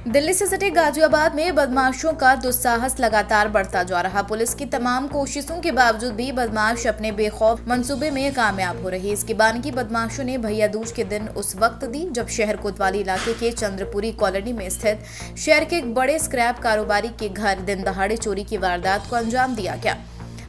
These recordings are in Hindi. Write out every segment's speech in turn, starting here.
दिल्ली से सटे गाजियाबाद में बदमाशों का दुस्साहस लगातार बढ़ता जा रहा। पुलिस की तमाम कोशिशों के बावजूद भी बदमाश अपने बेखौफ मंसूबे में कामयाब हो रही। इसकी बानगी बदमाशों ने भैया दूज के दिन उस वक्त दी जब शहर कोतवाली इलाके के चंद्रपुरी कॉलोनी में स्थित शहर के एक बड़े स्क्रैप कारोबारी के घर दिन दहाड़े चोरी की वारदात को अंजाम दिया गया।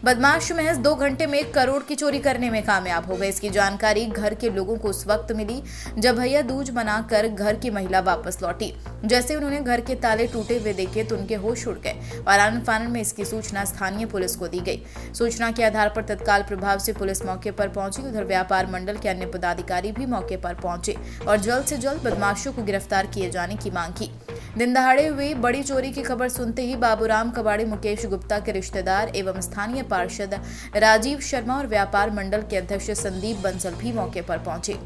बदमाश महज 2 घंटे में 1 करोड़ की चोरी करने में कामयाब हो गए। इसकी जानकारी घर के लोगों को उस वक्त मिली जब भैया दूज मनाकर घर की महिला वापस लौटी। जैसे उन्होंने घर के ताले टूटे हुए देखे तो उनके होश उड़ गए और आनन फानन में इसकी सूचना स्थानीय पुलिस को दी गई। सूचना के आधार पर तत्काल प्रभाव से पुलिस मौके पर पहुंची। उधर व्यापार मंडल के अन्य पदाधिकारी भी मौके पर पहुंचे और जल्द से जल्द बदमाशों को गिरफ्तार किए जाने की मांग की। दिन दहाड़े हुई बड़ी चोरी की खबर सुनते ही बाबूराम कबाड़ी मुकेश गुप्ता के रिश्तेदार एवं स्थानीय पार्षद राजीव शर्मा और व्यापार मंडल के अध्यक्ष संदीप बंसल भी मौके पर पहुंचे।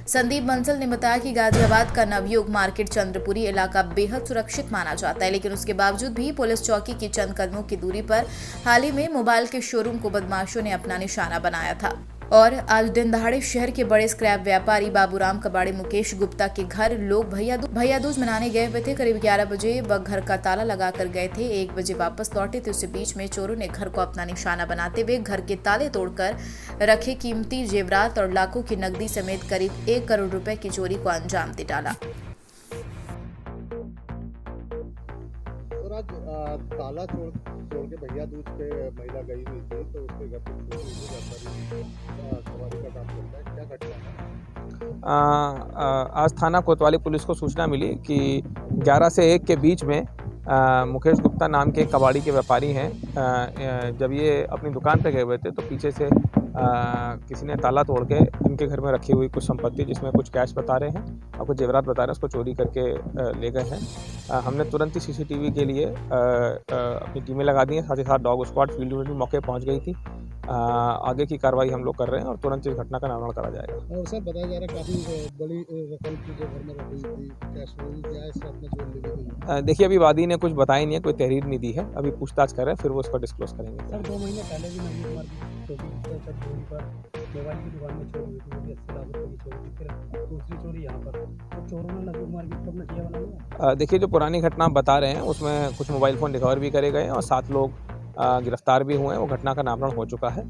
संदीप बंसल ने बताया कि गाजियाबाद का नवयुग मार्केट चंद्रपुरी इलाका बेहद सुरक्षित माना जाता है, लेकिन उसके बावजूद भी पुलिस चौकी की चंद कदमों की दूरी पर हाल ही में मोबाइल के शोरूम को बदमाशों ने अपना निशाना बनाया था और आज दिन दहाड़े शहर के बड़े स्क्रैप व्यापारी बाबूराम कबाड़ी मुकेश गुप्ता के घर लोग भैया दूज मनाने गए हुए थे। करीब 11 बजे वह घर का ताला लगाकर गए थे। 1 बजे वापस लौटे थे। उसी बीच में चोरों ने घर को अपना निशाना बनाते हुए घर के ताले तोड़कर रखे कीमती जेवरात और लाखों की नकदी समेत करीब 1 करोड़ रुपए की चोरी को अंजाम दे डाला। ताला तोड़ के भैया दूज पे महिला गई हुई थी तो उसके घर पे सवारी का काम करता है। क्या घटना है? आज थाना कोतवाली पुलिस को सूचना मिली कि 11 से 1 के बीच में मुकेश गुप्ता नाम के कबाड़ी के व्यापारी हैं। जब ये अपनी दुकान पे गए हुए थे तो पीछे से किसी ने ताला तोड़ के इनके घर में रखी हुई कुछ संपत्ति, जिसमें कुछ कैश बता रहे हैं और कुछ जेवरात बता रहे हैं, उसको चोरी करके ले गए हैं। हमने तुरंत ही सीसीटीवी के लिए अपनी टीमें लगा दी हैं, साथ ही साथ डॉग स्क्वाड फील्ड में भी मौके पहुंच गई थी। आगे की कार्रवाई हम लोग कर रहे हैं और तुरंत इस घटना का निवारण करा जाएगा। और सर बताया जा रहा है काफ़ी बड़ी रकम की जो घर में रखी थी कैश वही क्या है, साथ में चोरी ले गई। देखिए, अभी वादी ने कुछ बताया नहीं है, कोई तहरीर नहीं दी है। अभी पूछताछ कर रहे हैं, फिर वो उसको डिस्क्लोज करेंगे। सर 2 महीने पहले भी नवीन कुमार की चोरी पर मोबाइल की दुकान में चोरी हुई थी, वो भी 80 लाख रुपये की चोरी थी। फिर दूसरी चोरी यहाँ पर तो चोरों ने नवीन कुमार की अपना किया बना। देखिए, जो पुरानी घटना आप बता रहे हैं उसमें कुछ मोबाइल फ़ोन रिकवर भी करे गए और 7 लोग गिरफ्तार भी हुए हैं। वो घटना का नामकरण हो चुका है।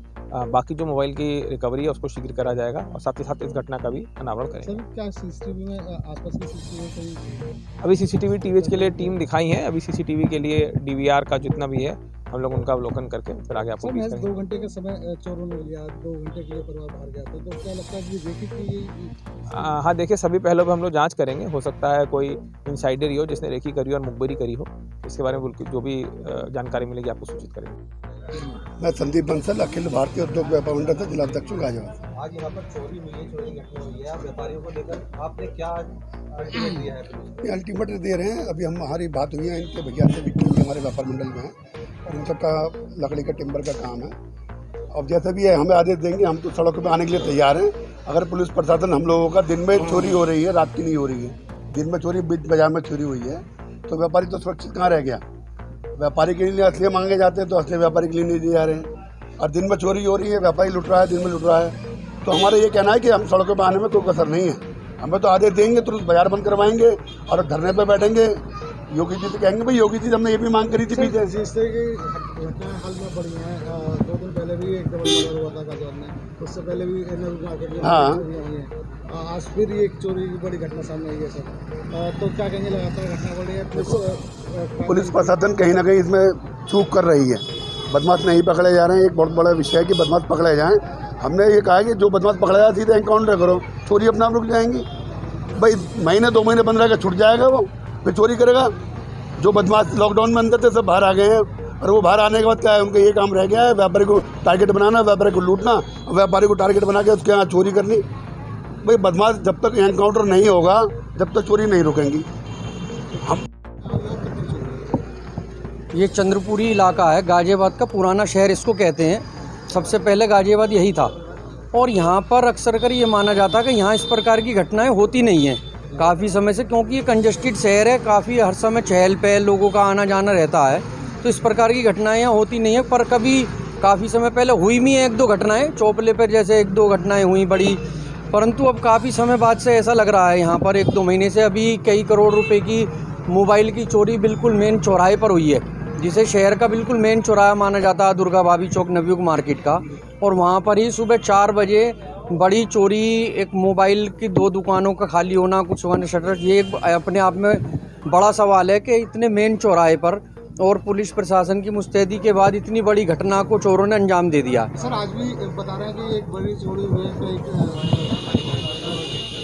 बाकी जो मोबाइल की रिकवरी है उसको शीघ्र करा जाएगा और साथ ही साथ इस घटना का भी अनावरण करेंगे। सर क्या सीसीटीवी में आसपास की सीसीटीवी कोई अभी सीसीटीवी टीवीज के लिए टीम दिखाई है। अभी सीसीटीवी के लिए डीवीआर का जितना भी है हम लोग उनका अवलोकन करके फिर आगे आपको सर 2 घंटे का समय चोरों ने लिया, 2 घंटे के लिए परिवार बाहर गया था, तो क्या लगता है कि रेकी की? हाँ, देखिए, सभी पहलुओं पर हम लोग जांच करेंगे। हो सकता है कोई इनसाइडर ही हो जिसने रेकी करी और मुखबिरी करी हो। इसके बारे में जो भी जानकारी मिलेगी आपको सूचित करेंगे। मैं संदीप बंसल, अखिल भारतीय उद्योग व्यापार मंडल से जिला अध्यक्ष हूँ गाजियाबाद। आज यहाँ पर चोरी हुई है, चोरी घटना हुई है, व्यापारियों को लेकर आपने क्या अल्टीमेट दिया है? ये अल्टीमेट दे रहे हैं। अभी हमारी बात हुई है इनके भैया से, भी हमारे व्यापार मंडल में है और इन सबका लकड़ी का टिम्बर का काम है। अब जैसे भी है हमें आदेश देंगे, हम तो सड़कों पे आने के लिए तैयार हैं। अगर पुलिस प्रशासन हम लोगों का दिन में चोरी हो रही है, रात की नहीं हो रही है, दिन में चोरी बीच बाजार में चोरी हुई है, तो व्यापारी तो सुरक्षित कहाँ रह गया? व्यापारी के लिए असली मांगे जाते हैं तो असली व्यापारी के लिए नहीं दिए जा रहे हैं और दिन में चोरी हो रही है, व्यापारी लुट रहा है, दिन में लुट रहा है। तो हमारा ये कहना है कि हम सड़कों पर आने में कोई कसर नहीं है। हमें तो आदेश देंगे, तुरंत बाजार बंद करवाएंगे और धरने पर बैठेंगे। योगी जी से कहेंगे भाई, योगी जी हमने ये भी मांग करी थी पीछे। जिस तरह की घटना हाल में बढ़ी है, 2 दिन पहले भी एक डबल मर्डर हुआ था गाजियाबाद में, उससे पहले भी मार्केट में चोरी हुई है। आज फिर एक चोरी की बड़ी घटना सामने आई है सर, तो क्या कहेंगे? लगातार घटना बढ़ी है, पुलिस प्रशासन कहीं ना कहीं इसमें चूक कर रही है। बदमाश नहीं पकड़े जा रहे हैं। एक बहुत बड़ा विषय है कि बदमाश पकड़े जाएँ। हमने ये कहा कि जो बदमाश पकड़ा जाए सीधे एनकाउंटर करो, चोरी अपना आप रुक जाएंगी। भाई महीने 2 महीने बंद रहेगा, छूट जाएगा, वो फिर चोरी करेगा। जो बदमाश लॉकडाउन में अंदर थे सब बाहर आ गए हैं और वो बाहर आने के बाद क्या है, उनका ये काम रह गया है, व्यापारी को टारगेट बनाना, व्यापारी को लूटना, व्यापारी को टारगेट बना के उसके यहाँ चोरी करनी। भाई बदमाश जब तक एनकाउंटर नहीं होगा जब तक चोरी नहीं रुकेंगी। ये चंद्रपुरी इलाका है, गाजियाबाद का पुराना शहर इसको कहते हैं। सबसे पहले गाजियाबाद यही था और यहाँ पर अक्सर कर ये माना जाता है कि यहाँ इस प्रकार की घटनाएं होती नहीं हैं काफ़ी समय से, क्योंकि ये कंजस्टेड शहर है, काफ़ी हर समय चहल पहल, लोगों का आना जाना रहता है, तो इस प्रकार की घटनाएं यहाँ होती नहीं है। पर कभी काफ़ी समय पहले हुई भी हैं 1-2 घटनाएं, चौपले पर जैसे 1-2 घटनाएं हुई बड़ी, परंतु अब काफ़ी समय बाद से ऐसा लग रहा है यहाँ पर 1-2 महीने से अभी कई करोड़ रुपए की मोबाइल की चोरी बिल्कुल मेन चौराहे पर हुई है, जिसे शहर का बिल्कुल मेन चौराहा माना जाता है दुर्गा भाभी चौक नवयुग मार्केट का। और वहाँ पर ही सुबह 4 बजे बड़ी चोरी, एक मोबाइल की 2 दुकानों का खाली होना, कुछ वन शटर, ये अपने आप में बड़ा सवाल है कि इतने मेन चौराहे पर और पुलिस प्रशासन की मुस्तैदी के बाद इतनी बड़ी घटना को चोरों ने अंजाम दे दिया। सर आज भी बता रहे हैं कि एक बड़ी चोरी हुई है,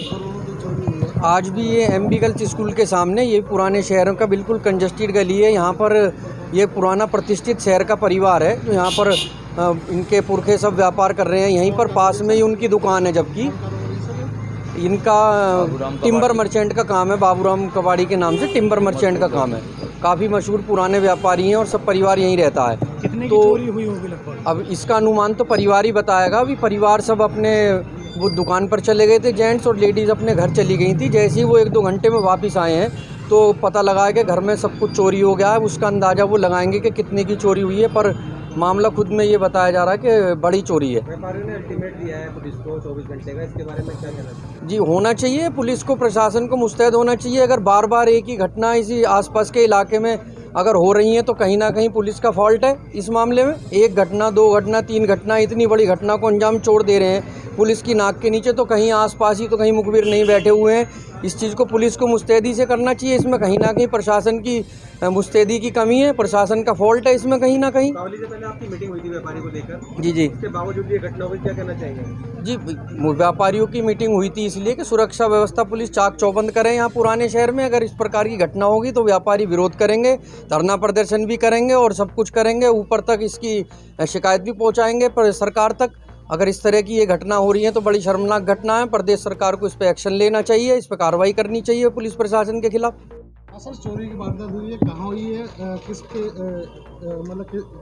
करोड़ों की चोरी हुई है। आज भी ये MB गर्ल्स स्कूल के सामने, ये पुराने शहरों का बिल्कुल कंजस्टेड गली है। यहाँ पर ये पुराना प्रतिष्ठित शहर का परिवार है जो यहाँ पर इनके पुरखे सब व्यापार कर रहे हैं। यहीं पर पास में ही उनकी दुकान है, जबकि इनका टिम्बर मर्चेंट का काम है। बाबूराम कबाड़ी के नाम से टिम्बर मर्चेंट का काम है। काफ़ी मशहूर पुराने व्यापारी हैं और सब परिवार यहीं रहता है। कितने तो की चोरी हुई होगी लगभग? अब इसका अनुमान तो परिवार ही बताएगा। अभी परिवार सब अपने वो दुकान पर चले गए थे, जेंट्स और लेडीज़ अपने घर चली गई थी। जैसे ही वो 1-2 घंटे में वापस आए हैं तो पता लगा है कि घर में सब कुछ चोरी हो गया है। उसका अंदाज़ा वो लगाएंगे कि कितने की चोरी हुई है, पर मामला खुद में ये बताया जा रहा है कि बड़ी चोरी है। व्यापारियों ने अल्टीमेट दिया है पुलिस को 24 घंटे का, इसके बारे में क्या कहना चाहिए? जी, होना चाहिए, पुलिस को प्रशासन को मुस्तैद होना चाहिए। अगर बार बार एक ही घटना इसी आसपास के इलाके में अगर हो रही हैं तो कहीं ना कहीं पुलिस का फॉल्ट है इस मामले में। 1 घटना, 2 घटना, 3 घटना, इतनी बड़ी घटना को अंजाम चोर दे रहे हैं पुलिस की नाक के नीचे। तो कहीं आसपास ही तो कहीं मुखबिर नहीं बैठे हुए हैं। इस चीज़ को पुलिस को मुस्तैदी से करना चाहिए। इसमें कहीं ना कहीं प्रशासन की मुस्तैदी की कमी है, प्रशासन का फॉल्ट है इसमें कहीं ना कहीं। दीपावली से पहले आपकी मीटिंग हुई थी व्यापारी को लेकर, जी, इसके बावजूद ये घटना हुई, क्या कहना चाहेंगे? जी, व्यापारियों की मीटिंग हुई थी इसलिए कि सुरक्षा व्यवस्था पुलिस चाक चौबंद करे यहाँ पुराने शहर में। अगर इस प्रकार की घटना होगी तो व्यापारी विरोध करेंगे, धरना प्रदर्शन भी करेंगे और सब कुछ करेंगे। ऊपर तक इसकी शिकायत भी पहुँचाएंगे पर सरकार तक। अगर इस तरह की ये घटना हो रही है तो बड़ी शर्मनाक घटना है। प्रदेश सरकार को इस पर एक्शन लेना चाहिए, इस पर कार्रवाई करनी चाहिए पुलिस प्रशासन के खिलाफ। सर चोरी की वारदात हुई है, कहाँ हुई है,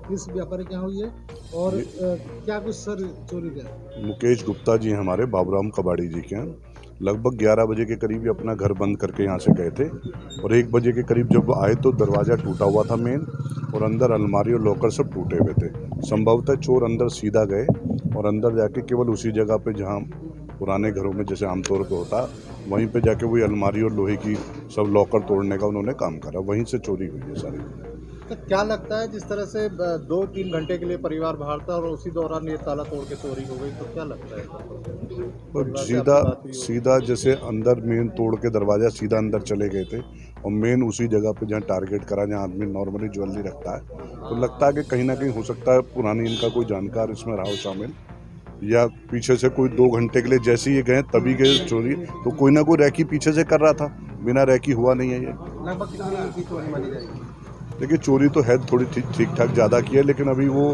किस व्यापारी के यहाँ हुई है और क्या कुछ सर चोरी का? मुकेश गुप्ता जी हमारे बाबूराम कबाड़ी जी के हैं। लगभग 11 बजे के करीब ये अपना घर बंद करके यहाँ से गए थे और 1 बजे के करीब जब आए तो दरवाज़ा टूटा हुआ था मेन, और अंदर अलमारी और लॉकर सब टूटे हुए थे। संभवतः चोर अंदर सीधा गए और अंदर जाके केवल उसी जगह पे जहाँ पुराने घरों में जैसे आमतौर पे होता, वहीं पे जाके वही अलमारी और लोहे की सब लॉकर तोड़ने का उन्होंने काम करा। वहीं से चोरी हुई है सारी। तो क्या लगता है जिस तरह से 2-3 घंटे के लिए परिवार बाहर था और उसी दौरान ये ताला तोड़ के चोरी हो गई, तो क्या लगता है? तो सीधा जैसे अंदर मेन तोड़ के दरवाज़ा सीधा अंदर चले गए थे और मेन उसी जगह पे जहाँ टारगेट करा जहाँ आदमी नॉर्मली ज्वेलरी रखता है, तो लगता है कि कहीं ना कहीं हो सकता है पुरानी इनका कोई जानकार इसमें रहा हो शामिल, या पीछे से कोई 2 घंटे के लिए जैसे ये गए तभी गए चोरी। तो कोई ना कोई रैकी पीछे से कर रहा था, बिना रैकी हुआ नहीं है ये। लगभग कितनी की चोरी मानी जाएगी? देखिए चोरी तो है थोड़ी ठीक ठाक ज़्यादा की है, लेकिन अभी वो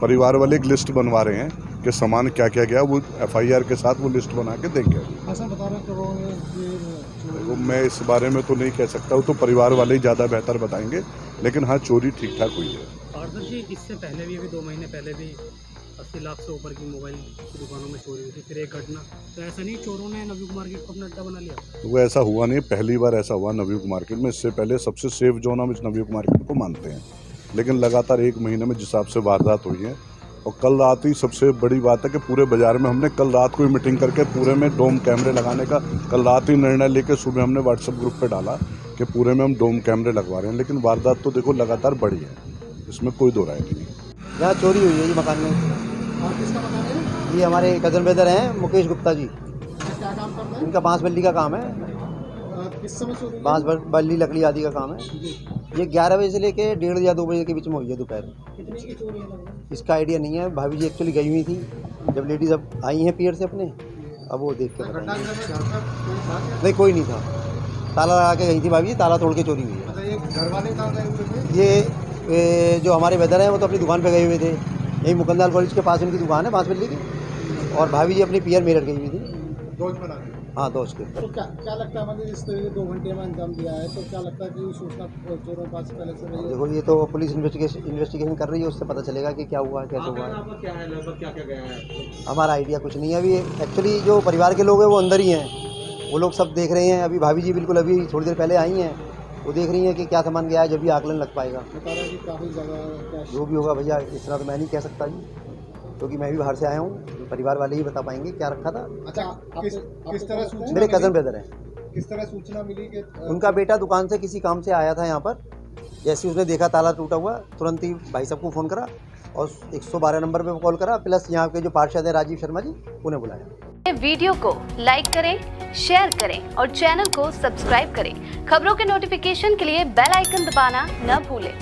परिवार वाले एक लिस्ट बनवा रहे हैं कि सामान क्या क्या गया, वो FIR के साथ वो लिस्ट बना के देंगे। ऐसा बता रहे हैं तो मैं इस बारे में तो नहीं कह सकता, वो तो परिवार वाले ही ज़्यादा बेहतर बताएंगे, लेकिन हाँ चोरी ठीक ठाक हुई है। पार्षद जी, इससे पहले भी अभी 2 महीने पहले भी 80 लाख से ऊपर की मोबाइल की दुकानों में चोरी हुई थी, फिर एक घटना। तो ऐसा नहीं चोरों ने नवयुग मार्केट को अपना अड्डा बना लिया? तो वो ऐसा हुआ नहीं, पहली बार ऐसा हुआ नवयुग मार्केट में। इससे पहले सबसे सेफ जोन हम इस नवयुग मार्केट को मानते हैं, लेकिन लगातार 1 महीने में जिस हिसाब से वारदात हुई है। और कल रात ही सबसे बड़ी बात है कि पूरे बाजार में हमने कल रात को ही मीटिंग करके पूरे में डोम कैमरे लगाने का कल रात ही निर्णय लेके सुबह हमने व्हाट्सएप ग्रुप पे डाला कि पूरे में हम डोम कैमरे लगवा रहे हैं। लेकिन वारदात तो देखो लगातार बढ़ी है, इसमें कोई दो राय नहीं। यहाँ चोरी हुई है जी मकान में। और किसका मकान है? ये हमारे कजन ब्रदर हैं मुकेश गुप्ता जी, क्या काम करता है? इनका बांस बल्ली का काम है। किस समय चोरी हुई? बांस बल्ली लकड़ी आदि का काम है। ये 11 बजे से लेके 1:30 या 2 बजे के बीच में हुई है दोपहर। कितने की चोरी है? इसका आइडिया नहीं है। भाभी जी एक्चुअली गई हुई थी, जब लेडीज़ अब आई हैं पियर से अपने, अब वो देख के बताएंगे। नहीं, कोई नहीं था, ताला लगा के गई थी भाभी जी, ताला तोड़ के चोरी हुई है। मतलब ये घर वाले कहाँ गए हुए थे? ये जो हमारे ब्रदर हैं वो तो अपनी दुकान पे गए हुए थे, यही मुकंदलाल कॉलेज के पास उनकी दुकान है बांस बल्ली की, और भाभी जी अपनी पियर मेरठ गई हुई थी। दोस्त बना के? हाँ, दोस्त के। तो क्या लगता है, मतलब इस तरह 2 घंटे में अंजाम दिया है, तो क्या लगता है कि सूचना चोरों के पास पहले से रही है? देखो ये तो पुलिस इन्वेस्टिगेशन कर रही है, उससे पता चलेगा कि क्या हुआ कैसे हुआ है। आपका क्या है, लगभग क्या क्या गया है? हमारा आइडिया कुछ नहीं है अभी। एक्चुअली जो परिवार के लोग हैं वो अंदर ही हैं, वो लोग सब देख रहे हैं। अभी भाभी जी बिल्कुल अभी थोड़ी देर पहले आई हैं, वो देख रही हैं कि क्या सामान गया है, जब भी आकलन लग पाएगा। बता रहा है कि काफ़ी जगह जो भी होगा भैया, इस तरह तो मैं नहीं कह सकता जी। क्योंकि मैं भी बाहर से आया हूँ, परिवार वाले ही बता पाएंगे क्या रखा था। अच्छा, किस तरह सूचना मेरे कज़न मिली? ब्रदर हैं। किस तरह सूचना मिली कि उनका बेटा दुकान से किसी काम से आया था यहाँ पर, जैसे उसने देखा ताला टूटा हुआ, तुरंत ही भाई साहब को फ़ोन करा और 112 नंबर पे कॉल करा, प्लस यहाँ के जो पार्षद है राजीव शर्मा जी, उन्हें बुलाया। वीडियो को लाइक करें, शेयर करें और चैनल को सब्सक्राइब करें। खबरों के नोटिफिकेशन के लिए बेल आइकन दबाना न भूलें।